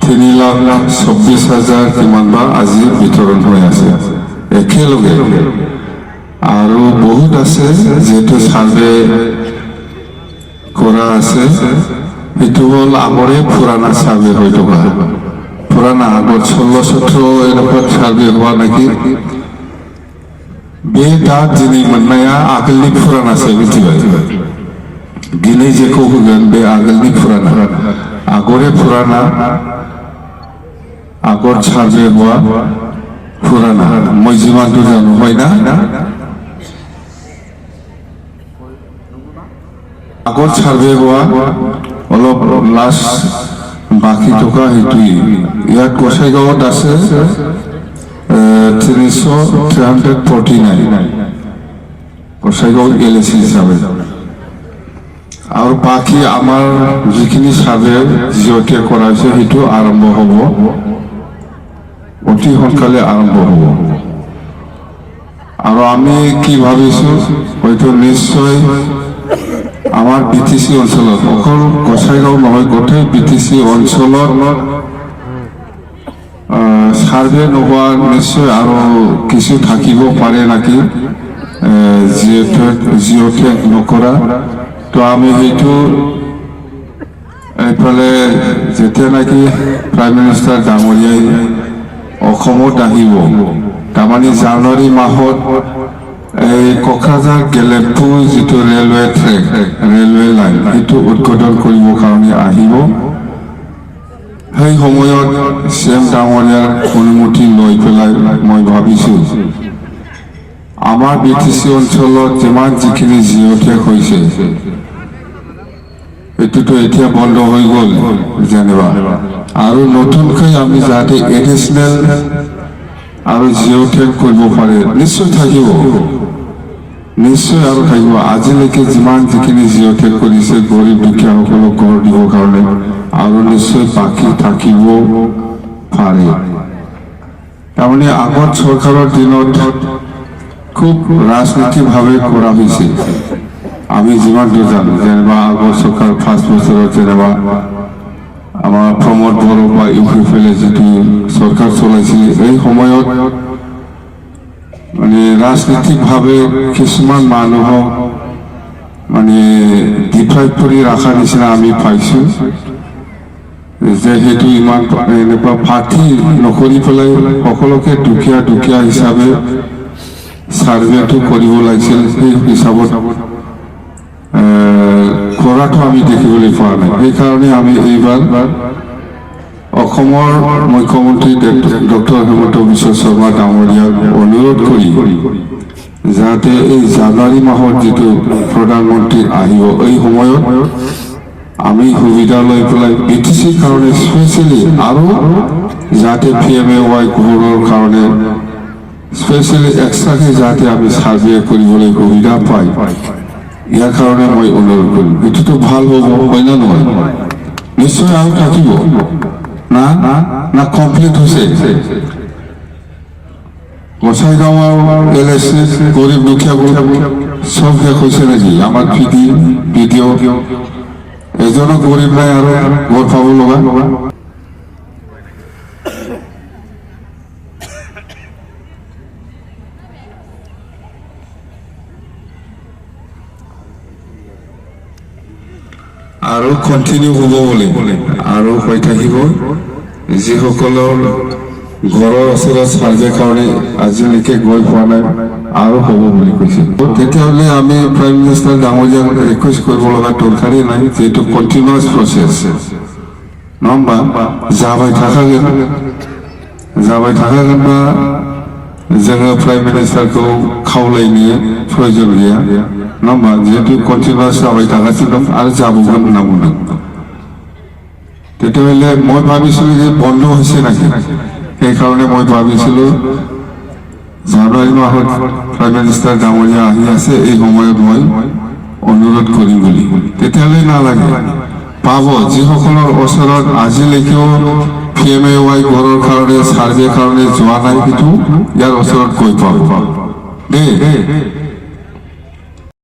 3,24,000 কিমান বা আজি বিতৰণ হৈ আছে একেলগে আৰু বহুত আছে যেটো সার্ভে করা আছে এটো হল আমরে পুরানা সার্ভে হয়ে থকা পুরানা আগত 16-17 এরকম সার্ভে হওয়া নাকি बे दा दिनै मोननाया आगोलनि पुरानासो मिथिबाय दिनै जेखौ होगोन बे आगोलनि पुराना आगरे पुराना आगर सार्भे हुआ पुराना मजिमान तो जानो हयना आगर सार्भे हुआ अलप लास्ट बाकी टका हेतुई यात गसाइगावत আছে 349 गसाइगाव एलएसि हिसाबै और बाकी आमार जिखिनि सार्भे जिअ'टेक करा হৈছে हेतु आरम्भ হ'ব অতি সোনকালে আৰম্ভ হ'ব আৰু আমি কি ভাবিছো হয়তো নিশ্চয় আমাৰ বিটিসি অঞ্চলত অকল গসাইগাঁও নহয় গোটেই বিটিসি অঞ্চলত সাৰ্ভে নোহোৱা নিশ্চয় আৰু কিছু থাকিব পাৰে নাকি জিঅ'টেক নকৰা তো আমি সেইটো এইফালে যেতিয়া নাকি প্ৰাইম মিনিষ্টাৰ ডাঙৰীয়াই অসমত আহিব তাৰমানে জানুৱাৰী মাহত এই কোকৰাঝাৰ গেলেপু যিটো ৰেলৱে ট্ৰেক ৰেলৱে লাইন সেইটো উদ্বোধন কৰিব কাৰণে আহিব সেই সময়ত সিএম ডাঙৰীয়াৰ অনুমতি লৈ পেলাই মই ভাবিছো আমাৰ বিটিসি অঞ্চলত যিমান যিখিনি জিঅ'টেক হৈছে এটোতো এতিয়া বন্ধ হৈ গ'ল যেনিবা আৰু নতুনকৈ আমি যাতে এডিশনাল আৰু জিঅ'টেক কৰিব পাৰে নিশ্চয় থাকিব নিশ্চয় আৰু থাকিব আজিলৈকে যিমান যিখিনি জিঅ'টেক কৰিছে গৰীব দুখীয়াসকলক ঘৰ দিবৰ কাৰণে আৰু নিশ্চয় বাকি থাকিব পাৰে তাৰমানে আগত চৰকাৰৰ দিনত খুব ৰাজনীতিভাৱে কৰা হৈছে আমি যিমান দূৰ জানো যেনিবা আগৰ চৰকাৰ ফাৰ্ষ্ট বছৰত যেনিবা আমাৰ প্ৰমোদ বড়ো বা ইউপিএফএলে যিটো চৰকাৰ চলাইছিল এই সময়ত মানে ৰাজনীতিকভাৱে কিছুমান মানুহক মানে ডিপ্ৰাইভ কৰি ৰখাৰ নিচিনা আমি পাইছো যে সেইটো ইমান এনেকুৱা পাৰ্টি নকৰি পেলাই সকলোকে দুখীয়া দুখীয়া হিচাপে সাৰ্ভেটো কৰিব লাগিছিল সেই হিসাবত কৰাটো আমি দেখিবলৈ পোৱা নাই সেইকাৰণে আমি এইবাৰ অসমৰ মুখ্যমন্ত্ৰী ডক্টৰ হিমন্ত বিশ্ব শৰ্মা ডাঙৰীয়াক অনুৰোধ কৰি যাতে এই জানুৱাৰী মাহত যিটো প্ৰধানমন্ত্ৰী আহিব এই সময়ত আমি সুবিধা লৈ পেলাই বিটিসিৰ কাৰণে স্পেচিয়েলি আৰু যাতে PMAY ঘৰৰ কাৰণে স্পেচিয়েলি এক্সট্ৰাকে যাতে আমি সাৰ্ভে কৰিবলৈ সুবিধা পাই ইয়াৰ কাৰণে মই অনুৰোধ কৰিম এটোতো ভাল হ'ব হয় না নহয় নিশ্চয় আৰু থাকিব না না কমপ্লিট হৈছে গোসাইগাঁও এলএসি গরিব দুখীয়া সব শেষ হৈছে নাকি আমার ভিডিও এজনো গরিব নাই আৰু ঘৰ পাব লগা আৰু কন্টিনিউ হ'ব বলে আৰু হৈ থাকিব যিসকলৰ ঘৰৰ ওচৰত সাৰ্ভে কাৰণে আজিলৈকে গৈ পোৱা নাই আৰু হ'ব বুলি কৈছে তেতিয়াহ'লে আমি প্ৰাইম মিনিষ্টাৰ ডাঙৰীয়াক ৰিকুৱেষ্ট কৰিব লগা দৰকাৰেই নাই যিটো কণ্টিনিউৱাছ প্ৰচেছ নবা जाबाय थाखागोन बा जोङो प्राइम मिनिस्टारखौ खावलायनो प्रयोजन गैया नङा जिहेतु कन्टिनिउवास जाबाय थागासिनो दं आरो जाबावगोन होनना बुंदों তেতিয়াহ'লে মই ভাবিছিলো যে বন্ধ হৈছে নাকি সেইকাৰণে মই ভাবিছিলো জানুৱাৰী মাহত প্ৰাইম মিনিষ্টাৰ ডাঙৰীয়া আহি আছে এই সময়ত মই অনুৰোধ কৰিম বুলি তেতিয়াহ'লে নালাগে পাব যিসকলৰ ওচৰত আজিলৈকেও PMAY ঘৰৰ কাৰণে সাৰ্ভে কাৰণে যোৱা নাই কিন্তু ইয়াৰ ওচৰত গৈ পাব দেই